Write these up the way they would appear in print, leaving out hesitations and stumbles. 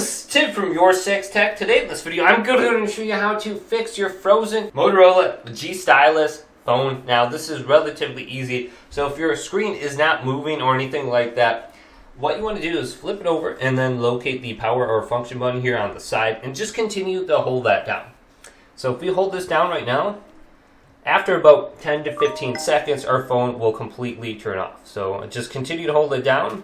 this is Tim from YourSixTech. Today in this video, I'm going to show you how to fix your frozen Motorola G Stylus phone. Now, this is relatively easy. So if your screen is not moving or anything like that, what you want to do is flip it over and then locate the power or function button here on the side and just continue to hold that down. So if we hold this down right now, after about 10 to 15 seconds, our phone will completely turn off. So just continue to hold it down.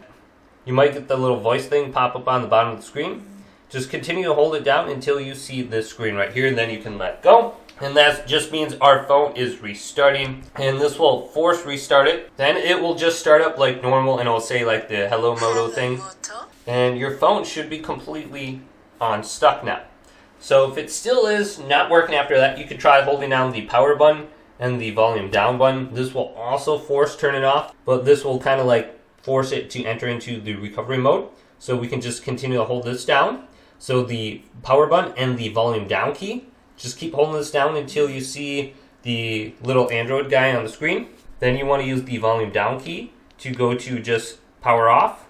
You might get the little voice thing pop up on the bottom of the screen. Just continue to hold it down until you see this screen right here, and then you can let go. And that just means our phone is restarting, and this will force restart it. Then it will just start up like normal, and it will say like the Hello Moto thing. And your phone should be completely unstuck now. So if it still is not working after that, you could try holding down the power button and the volume down button. This will also force turn it off, but this will kind of like force it to enter into the recovery mode. So we can just continue to hold this down. So the power button and the volume down key, just keep holding this down until you see the little Android guy on the screen. Then you want to use the volume down key to go to just power off.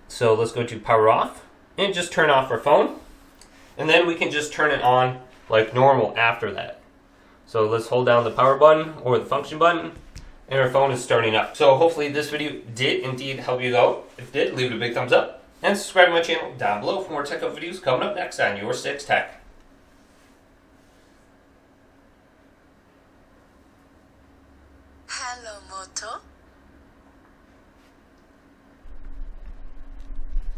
So let's go to power off and just turn off our phone. And then we can just turn it on like normal after that. So let's hold down the power button or the function button, and our phone is starting up. So hopefully this video did indeed help you out. If it did, leave it a big thumbs up and subscribe to my channel down below for more tech up videos coming up next on YourSixTech.